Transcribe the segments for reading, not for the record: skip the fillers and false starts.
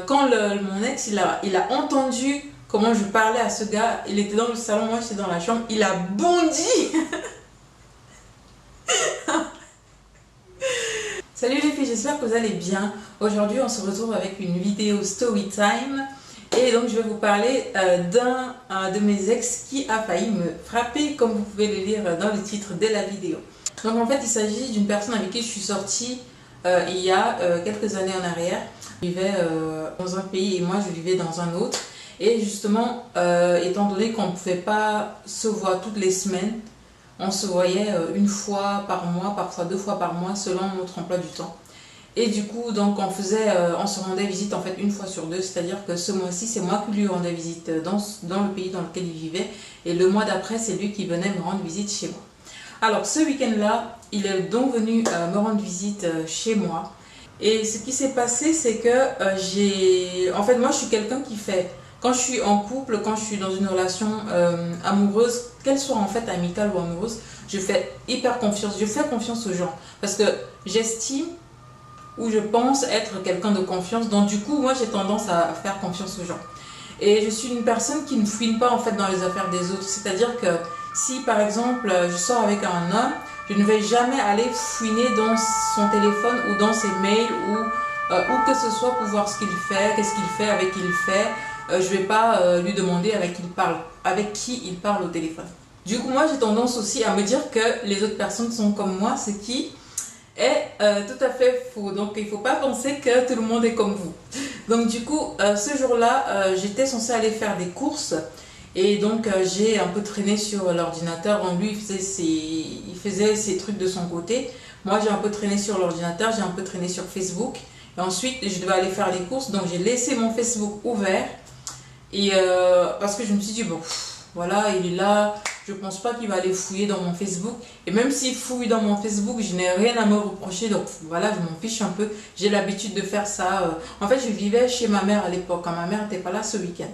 Quand mon ex, il a entendu comment je parlais à ce gars, il était dans le salon, moi j'étais dans la chambre, il a bondi. Salut les filles, j'espère que vous allez bien. Aujourd'hui, on se retrouve avec une vidéo story time. Et donc, je vais vous parler d'un de mes ex qui a failli me frapper, comme vous pouvez le lire dans le titre de la vidéo. Donc, en fait, il s'agit d'une personne avec qui je suis sortie il y a quelques années en arrière. Je vivais dans un pays et moi, je vivais dans un autre. Et justement, étant donné qu'on ne pouvait pas se voir toutes les semaines, on se voyait une fois par mois, parfois 2 fois par mois, selon notre emploi du temps. Et du coup, donc on se rendait visite en fait une fois sur deux, c'est-à-dire que ce mois-ci, c'est moi qui lui rendais visite dans le pays dans lequel il vivait, et le mois d'après, c'est lui qui venait me rendre visite chez moi. Alors ce week-end-là, il est donc venu me rendre visite chez moi. Et ce qui s'est passé, c'est que en fait, moi, je suis quelqu'un qui fait, quand je suis en couple, quand je suis dans une relation amoureuse, qu'elle soit en fait amicale ou amoureuse, je fais hyper confiance. Je fais confiance aux gens parce que j'estime ou je pense être quelqu'un de confiance. Donc du coup, moi, j'ai tendance à faire confiance aux gens. Et je suis une personne qui ne fouine pas en fait dans les affaires des autres. C'est-à-dire que si par exemple je sors avec un homme, je ne vais jamais aller fouiner dans son téléphone ou dans ses mails ou que ce soit pour voir ce qu'il fait, qu'est-ce qu'il fait, avec qui il fait. Je ne vais pas lui demander avec qui il parle au téléphone. Du coup, moi, j'ai tendance aussi à me dire que les autres personnes sont comme moi, ce qui est tout à fait faux. Donc, il ne faut pas penser que tout le monde est comme vous. Donc, du coup, ce jour-là, j'étais censée aller faire des courses. Et donc, j'ai un peu traîné sur l'ordinateur. Lui, il faisait ses trucs de son côté. Moi, j'ai un peu traîné sur l'ordinateur, j'ai un peu traîné sur Facebook. Et ensuite, je devais aller faire les courses. Donc, j'ai laissé mon Facebook ouvert. Et parce que je me suis dit, bon, voilà, il est là, je pense pas qu'il va aller fouiller dans mon Facebook. Et même s'il fouille dans mon Facebook, je n'ai rien à me reprocher. Donc voilà, je m'en fiche un peu. J'ai l'habitude de faire ça. En fait, je vivais chez ma mère à l'époque, quand ma mère n'était pas là ce week-end.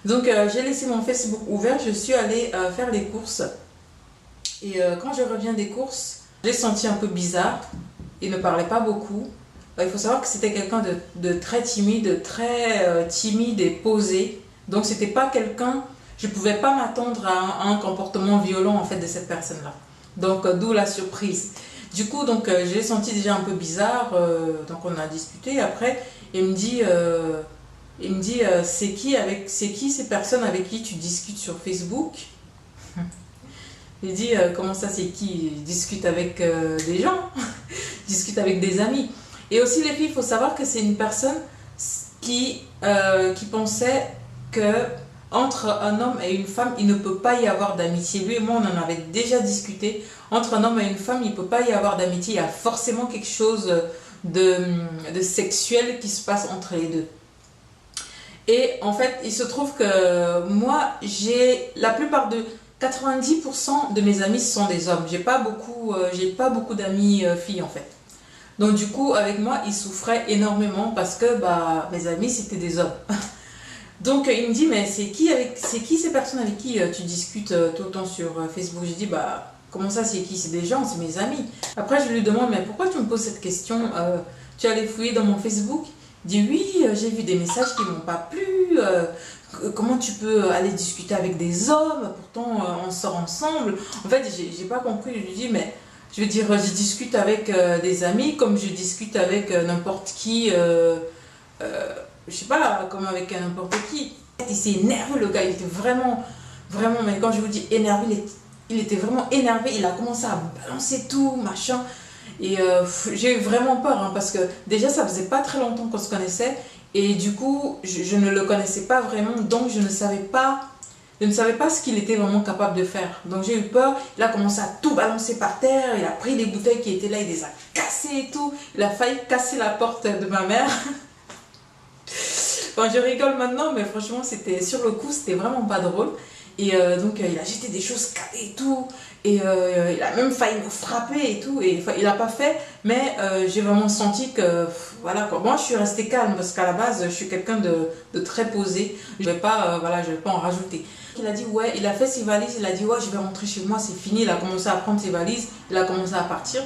Donc j'ai laissé mon Facebook ouvert, je suis allée faire les courses. Et quand je reviens des courses, j'ai senti un peu bizarre. Il ne parlait pas beaucoup. Il faut savoir que c'était quelqu'un de très timide et posé. Donc c'était pas quelqu'un, je pouvais pas m'attendre à un comportement violent en fait de cette personne-là. Donc d'où la surprise. Du coup donc j'ai senti déjà un peu bizarre. Donc on a discuté. Après il me dit c'est qui ces personnes avec qui tu discutes sur Facebook? Il dit comment ça c'est qui? Je discute avec des gens, je discute avec des amis. Et aussi les filles, il faut savoir que c'est une personne qui pensait que entre un homme et une femme, il ne peut pas y avoir d'amitié. Lui et moi, on en avait déjà discuté. Entre un homme et une femme, il ne peut pas y avoir d'amitié. Il y a forcément quelque chose de sexuel qui se passe entre les deux. Et en fait, il se trouve que moi, la plupart de 90% de mes amis, ce sont des hommes. J'ai pas beaucoup d'amis filles en fait. Donc du coup, avec moi, il souffrait énormément parce que mes amis, c'était des hommes. Donc il me dit, mais c'est qui ces personnes avec qui tu discutes tout le temps sur Facebook? Je dis, comment ça, c'est qui? C'est des gens, c'est mes amis. Après, je lui demande, mais pourquoi tu me poses cette question? Tu allais fouiller dans mon Facebook? Il dit, oui, j'ai vu des messages qui m'ont pas plu. Comment tu peux aller discuter avec des hommes? Pourtant, on sort ensemble. En fait, j'ai pas compris. Je lui dis, mais je veux dire, je discute avec des amis comme je discute avec n'importe qui. Je sais pas, comme avec n'importe qui. Il s'est énervé, le gars. Il était vraiment, mais quand je vous dis énervé, il était vraiment énervé. Il a commencé à balancer tout, machin. Et j'ai eu vraiment peur, hein, parce que déjà, ça faisait pas très longtemps qu'on se connaissait. Et du coup, je ne le connaissais pas vraiment. Donc, je ne savais pas ce qu'il était vraiment capable de faire. Donc j'ai eu peur, il a commencé à tout balancer par terre, il a pris les bouteilles qui étaient là, il les a cassées et tout. Il a failli casser la porte de ma mère. Enfin, je rigole maintenant, mais franchement, sur le coup, c'était vraiment pas drôle. Et donc il a jeté des choses cassées et tout. Et il a même failli me frapper et tout. Et il n'a pas fait, mais j'ai vraiment senti que voilà quoi. Moi je suis restée calme parce qu'à la base je suis quelqu'un de très posé. Je vais pas en rajouter. Il a dit ouais, il a fait ses valises, il a dit ouais, je vais rentrer chez moi, c'est fini. Il a commencé à prendre ses valises, il a commencé à partir.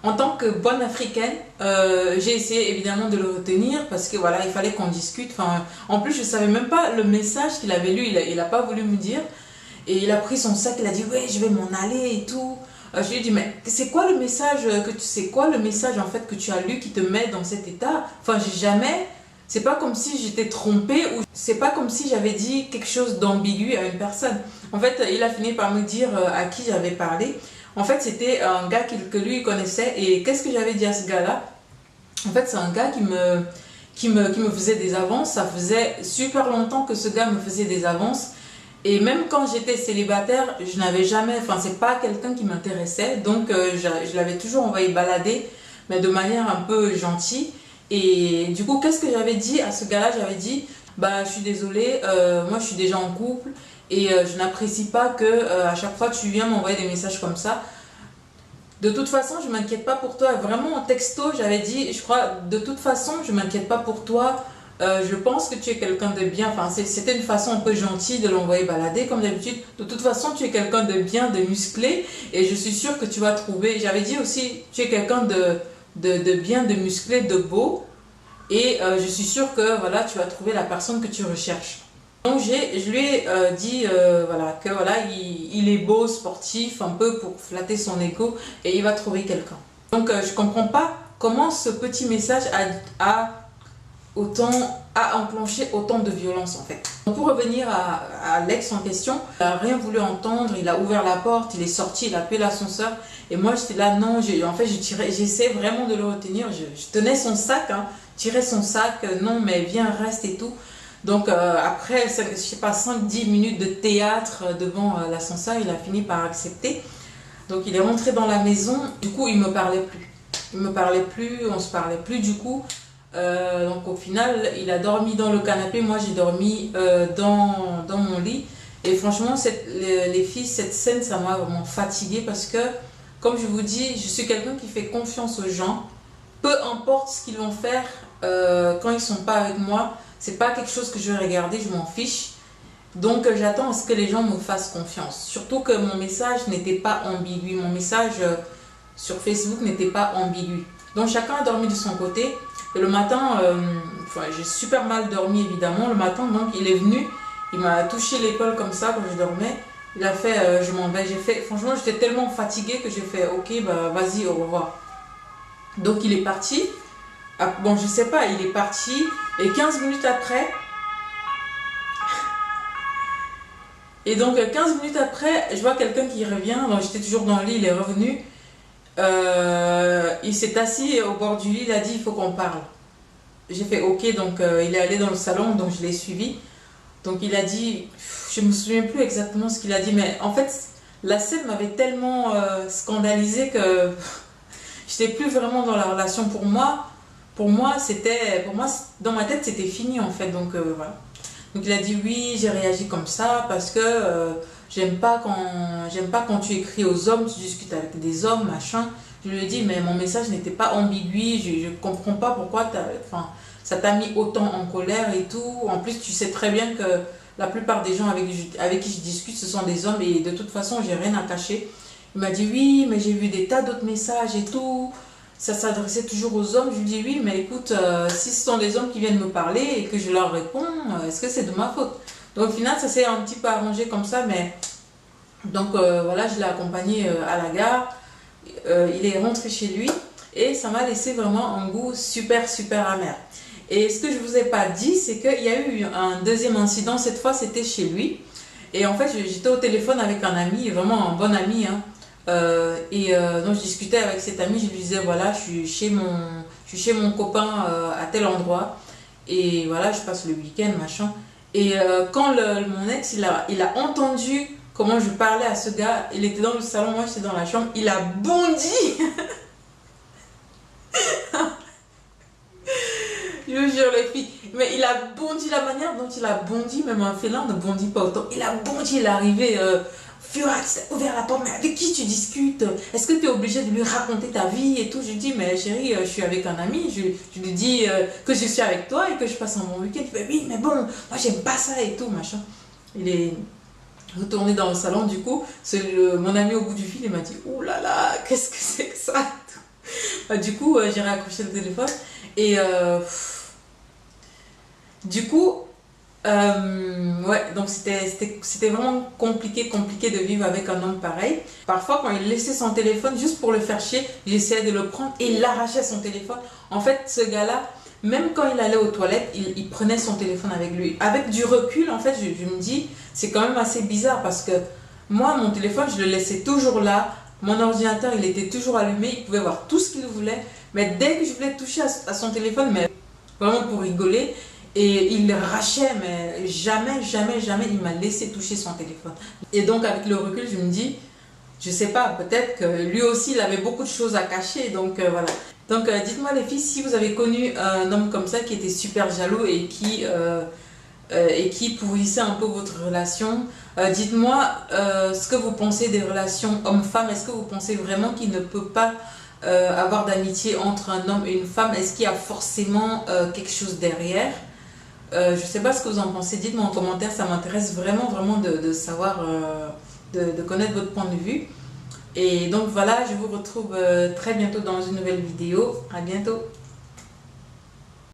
En tant que bonne africaine, j'ai essayé évidemment de le retenir parce que voilà, il fallait qu'on discute. Enfin, en plus, je savais même pas le message qu'il avait lu, il a pas voulu me dire. Et il a pris son sac, il a dit ouais, je vais m'en aller et tout. Je lui ai dit mais c'est quoi le message c'est quoi le message en fait que tu as lu qui te met dans cet état? Enfin, j'ai jamais, c'est pas comme si j'étais trompée ou c'est pas comme si j'avais dit quelque chose d'ambigu à une personne. En fait, il a fini par me dire à qui j'avais parlé. En fait, c'était un gars que lui il connaissait. Et qu'est-ce que j'avais dit à ce gars-là? En fait, c'est un gars qui me faisait des avances. Ça faisait super longtemps que ce gars me faisait des avances. Et même quand j'étais célibataire, je n'avais jamais, enfin, c'est pas quelqu'un qui m'intéressait. Donc, je l'avais toujours envoyé balader, mais de manière un peu gentille. Et du coup, qu'est-ce que j'avais dit à ce gars-là? J'avais dit, bah, je suis désolée, moi je suis déjà en couple. Et je n'apprécie pas que à chaque fois tu viens m'envoyer des messages comme ça. De toute façon, je m'inquiète pas pour toi. Vraiment, en texto, j'avais dit, je crois, de toute façon, je m'inquiète pas pour toi. Je pense que tu es quelqu'un de bien. Enfin, c'était une façon un peu gentille de l'envoyer balader, comme d'habitude. De toute façon, tu es quelqu'un de bien, de musclé. Et je suis sûre que tu vas trouver. J'avais dit aussi, tu es quelqu'un de bien, de musclé, de beau. Et je suis sûre que voilà, tu vas trouver la personne que tu recherches. Donc je lui ai dit voilà, que voilà, il est beau, sportif, un peu pour flatter son ego et il va trouver quelqu'un. Donc je comprends pas comment ce petit message a enclenché autant de violence en fait. Donc, pour revenir à l'ex en question, il n'a rien voulu entendre, il a ouvert la porte, il est sorti, il a appelé l'ascenseur et moi j'étais là, non, en fait j'essaie vraiment de le retenir, je tenais son sac, hein, tirais son sac, non mais viens, reste et tout. Donc après, je sais pas, 5-10 minutes de théâtre devant l'ascenseur, il a fini par accepter. Donc il est rentré dans la maison, du coup il me parlait plus. Il me parlait plus, on se parlait plus du coup. Donc au final, il a dormi dans le canapé, moi j'ai dormi dans mon lit. Et franchement, les filles, cette scène, ça m'a vraiment fatiguée parce que, comme je vous dis, je suis quelqu'un qui fait confiance aux gens. Peu importe ce qu'ils vont faire quand ils sont pas avec moi. C'est pas quelque chose que je vais regarder, je m'en fiche. Donc j'attends à ce que les gens me fassent confiance. Surtout que mon message n'était pas ambigu. Mon message sur Facebook n'était pas ambigu. Donc chacun a dormi de son côté. Et le matin, j'ai super mal dormi évidemment. Le matin, donc il est venu, il m'a touché l'épaule comme ça quand je dormais. Il a fait, je m'en vais. Franchement, j'étais tellement fatiguée que j'ai fait, ok, bah vas-y, au revoir. Donc il est parti. Bon, je sais pas, il est parti. Et 15 minutes après, et donc 15 minutes après, je vois quelqu'un qui revient. Donc j'étais toujours dans le lit, il est revenu. Il s'est assis au bord du lit, il a dit il faut qu'on parle. J'ai fait ok, donc il est allé dans le salon, donc je l'ai suivi. Donc il a dit, je me souviens plus exactement ce qu'il a dit, mais en fait la scène m'avait tellement scandalisée que j'étais plus vraiment dans la relation. Pour moi, dans ma tête c'était fini en fait. Donc voilà. Donc il a dit oui, j'ai réagi comme ça parce que j'aime pas quand tu écris aux hommes, tu discutes avec des hommes, machin. Je lui ai dit mais mon message n'était pas ambigu, je comprends pas pourquoi ça t'a mis autant en colère et tout. En plus tu sais très bien que la plupart des gens avec qui je discute ce sont des hommes et de toute façon j'ai rien à cacher. Il m'a dit oui mais j'ai vu des tas d'autres messages et tout. Ça s'adressait toujours aux hommes. Je lui dis oui mais écoute, si ce sont des hommes qui viennent me parler et que je leur réponds, est-ce que c'est de ma faute? Donc au final ça s'est un petit peu arrangé comme ça, mais donc voilà, je l'ai accompagné à la gare. Il est rentré chez lui et ça m'a laissé vraiment un goût super super amer. Et ce que je vous ai pas dit, c'est qu'il y a eu un deuxième incident. Cette fois c'était chez lui et en fait j'étais au téléphone avec un ami, vraiment un bon ami, hein. Donc je discutais avec cet ami, je lui disais voilà, je suis chez mon copain à tel endroit et voilà, je passe le week-end machin. Et quand mon ex il a entendu comment je parlais à ce gars, il était dans le salon, moi j'étais dans la chambre, il a bondi. Je vous jure les filles, mais il a bondi, la manière dont il a bondi, même un félin ne bondit pas autant. Il a bondi, il est arrivé, Furax, ouvert la porte, mais avec qui tu discutes? Est-ce que tu es obligé de lui raconter ta vie et tout? Je lui dis, mais chérie, je suis avec un ami, je lui dis que je suis avec toi et que je passe un bon week-end. Il fait, oui, mais bon, moi j'aime pas ça et tout, machin. Il est retourné dans le salon, du coup, mon ami au bout du fil, il m'a dit, ouh là là, qu'est-ce que c'est que ça? Du coup, j'ai raccroché le téléphone. Et du coup, ouais, donc c'était vraiment compliqué de vivre avec un homme pareil. Parfois, quand il laissait son téléphone juste pour le faire chier, j'essayais de le prendre et il arrachait son téléphone. En fait, ce gars-là, même quand il allait aux toilettes, il prenait son téléphone avec lui. Avec du recul, en fait, je me dis, c'est quand même assez bizarre parce que moi, mon téléphone, je le laissais toujours là. Mon ordinateur, il était toujours allumé. Il pouvait voir tout ce qu'il voulait. Mais dès que je voulais toucher à son téléphone, mais vraiment pour rigoler, et il le rachait, mais jamais il m'a laissé toucher son téléphone. Et donc, avec le recul, je me dis, je sais pas, peut-être que lui aussi, il avait beaucoup de choses à cacher. Donc, voilà. Donc, dites-moi les filles, si vous avez connu un homme comme ça qui était super jaloux et qui pourrissait un peu votre relation, dites-moi ce que vous pensez des relations homme-femme. Est-ce que vous pensez vraiment qu'il ne peut pas avoir d'amitié entre un homme et une femme? Est-ce qu'il y a forcément quelque chose derrière? Je sais pas ce que vous en pensez, dites-moi en commentaire, ça m'intéresse vraiment de savoir, de connaître votre point de vue. Et donc voilà, je vous retrouve très bientôt dans une nouvelle vidéo. À bientôt.